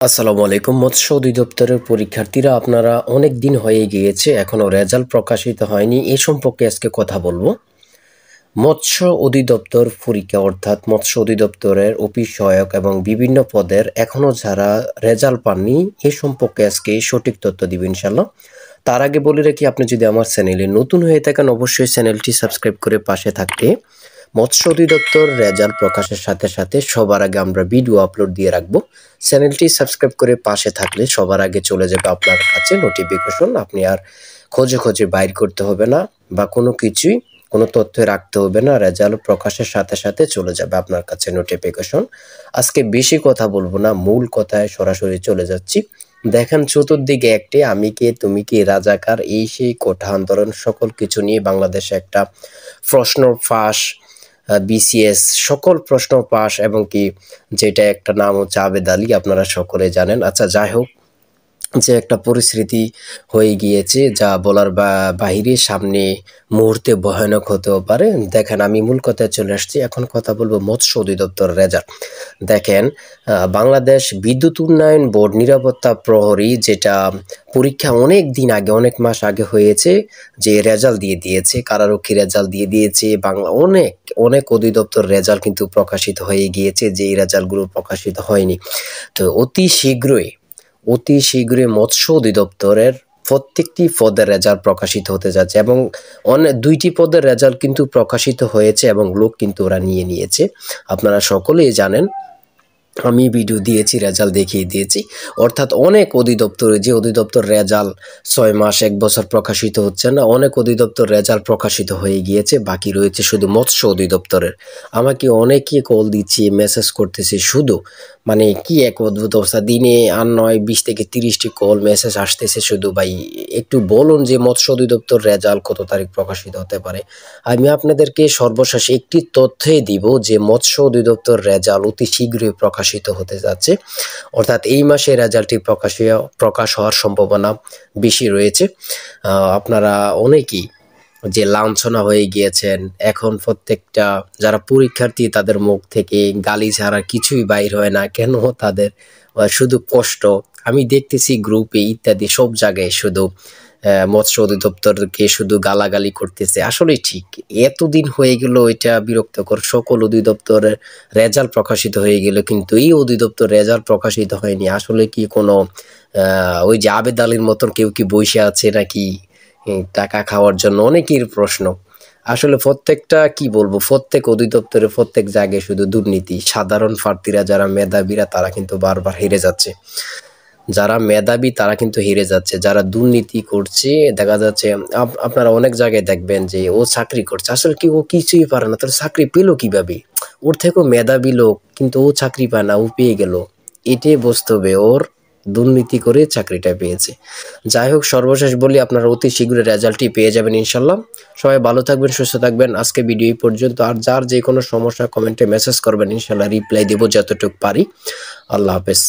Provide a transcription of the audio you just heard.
আসসালামু আলাইকুম। মৎস্য অধিদপ্তরের পরীক্ষার্থীরা, আপনারা অনেক দিন হয়ে গিয়েছে, এখনো রেজাল্ট প্রকাশিত হয়নি। এই সম্পর্কে আজকে কথা বলবো। মৎস্য অধিদপ্তর পরীক্ষা অর্থাৎ মৎস্য অধিদপ্তরের অফিস সহায়ক এবং বিভিন্ন পদের এখনো যারা রেজাল্ট পাননি, এই সম্পর্কে আজকে সঠিক তথ্য দিব ইনশাল্লাহ। তার আগে বলে রাখি, আপনি যদি আমার চ্যানেলে নতুন হয়ে থাকেন অবশ্যই চ্যানেলটি সাবস্ক্রাইব করে পাশে থাকতে। মৎস্য অধিদপ্তর রেজাল্ট প্রকাশের সাথে সাথে সবার আগে আমরা ভিডিও আপলোড দিয়ে রাখবো। চ্যানেলটি সাবস্ক্রাইব করে পাশে থাকলে সবার আগে চলে যাবে আপনার কাছে নোটিফিকেশন। আপনি আর খোঁজে খোঁজে বাইর করতে হবে না বা কোনো তথ্য রাখতে হবে না। রেজাল্ট প্রকাশের সাথে সাথে চলে যাবে আপনার কাছে নোটিফিকেশন। আজকে বেশি কথা বলবো না, মূল কথায় সরাসরি চলে যাচ্ছি। দেখেন, চতুর্দিকে একটি আমি কে তুমি কে রাজাকার এই সেই কোঠা আন্দোলন সকল কিছু নিয়ে বাংলাদেশে একটা প্রশ্ন ফাঁস, বিসিএস সকল প্রশ্ন পাস এবং কি যেটা একটা নাম হচ্ছে আবেদ আলী, আপনারা সকলে জানেন। আচ্ছা, যাই হোক, যে একটা পরিস্থিতি হয়ে গিয়েছে যা বলার বাহিরে, সামনে মুহূর্তে ভয়ানক হতেও পারে। দেখেন, আমি মূল কথায় চলে আসছি। এখন কথা বলবো মৎস্য অধিদপ্তর রেজাল্ট। দেখেন, বাংলাদেশ বিদ্যুৎ উন্নয়ন বোর্ড নিরাপত্তা প্রহরী, যেটা পরীক্ষা অনেক দিন আগে, অনেক মাস আগে হয়েছে, যে রেজাল্ট দিয়ে দিয়েছে, কারারক্ষী রেজাল্ট দিয়ে দিয়েছে। বাংলা অনেক অনেক অধিদপ্তর রেজাল্ট কিন্তু প্রকাশিত হয়ে গিয়েছে, যে এই রেজাল্টগুলো প্রকাশিত হয়নি। তো অতি শীঘ্রই মৎস্য অধিদপ্তরের প্রত্যেকটি পদের রেজাল্ট প্রকাশিত হতে যাচ্ছে এবং দুইটি পদের রেজাল্ট কিন্তু প্রকাশিত হয়েছে এবং লোক কিন্তু ওরা নিয়ে নিয়েছে। আপনারা সকলেই জানেন, আমি ভিডিও দিয়েছি, রেজাল্ট দেখিয়ে দিয়েছি। অর্থাৎ অনেক অধিদপ্তরে, যে অধিদপ্তর রেজাল্ট 6 মাস 1 বছর প্রকাশিত হচ্ছে না, অনেক অধিদপ্তর রেজাল্ট প্রকাশিত হয়ে গিয়েছে, বাকি রয়েছে শুধু মৎস্য অধিদপ্তরের। আমাকে অনেকে কল দিচ্ছে, মেসেজ করতেছে, শুধু মানে কি এক অদ্ভুত অবস্থা। দিনে আর নয় 20 থেকে 30টি কল মেসেজ আসতেছে শুধু, ভাই একটু বলুন যে মৎস্য অধিদপ্তর রেজাল্ট কত তারিখ প্রকাশিত হতে পারে। আমি আপনাদেরকে সর্বশেষ একটি তথ্যই দিব যে মৎস্য অধিদপ্তর রেজাল্ট অতি শীঘ্রই প্রকাশিত হতে যাচ্ছে। অর্থাৎ এই মাসে রেজাল্টটি প্রকাশ হওয়ার সম্ভাবনা বেশি রয়েছে। আপনারা অনেকেই যে লাঞ্ছনা হয়ে গিয়েছেন, এখন প্রত্যেকটা যারা পরীক্ষার্থী তাদের মুখ থেকে গালি ছাড়া কিছুই বাইর হয় না। কেন? তাদের শুধু কষ্ট। আমি দেখতেছি গ্রুপে ইত্যাদি সব জায়গায় শুধু মৎস্য অধিদপ্তরকে শুধু গালাগালি করতেছে। আসলে ঠিক, এতদিন হয়ে গেল, এটা বিরক্তকর। সকল অধিদপ্তরের রেজাল্ট প্রকাশিত হয়ে গেল, কিন্তু এই অধিদপ্তর রেজাল্ট প্রকাশিত হয়নি। আসলে কি কোনো ওই যে আবেদ আলীর মতন কেউ কি বসে আছে নাকি টাকা খাওয়ার জন্য? অনেকের প্রশ্ন। আসলে প্রত্যেকটা কি বলবো, প্রত্যেক অধিদপ্তরে প্রত্যেক জায়গায় শুধু দুর্নীতি। সাধারণ প্রার্থীরা যারা মেধাবীরা তারা কিন্তু বারবার হেরে যাচ্ছে। যারা মেধাবী তারা কিন্তু হেরে যাচ্ছে, যারা দুর্নীতি করছে দেখা যাচ্ছে। আপনারা অনেক জায়গায় দেখবেন যে ও চাকরি করছে, আসলে কি ও কিছুই পারে না, তাহলে চাকরি পেলো কিভাবে? ওর থেকেও মেধাবী লোক, কিন্তু ও চাকরি পায় না, ও পেয়ে গেল। এটাই বুঝতে হবে, ওর দুর্নীতি করে চাকরিটা পেয়েছে। যাই হোক, সর্বশেষ বলি, আপনারা অতি শীঘ্রই রেজাল্টটি পেয়ে যাবেন ইনশাল্লাহ। সবাই ভালো থাকবেন, সুস্থ থাকবেন। আজকে ভিডিও এই পর্যন্ত। আর যার যে কোনো সমস্যা কমেন্টে মেসেজ করবেন, ইনশাল্লাহ রিপ্লাই দেবো যতটুকু পারি। আল্লাহ হাফেজ।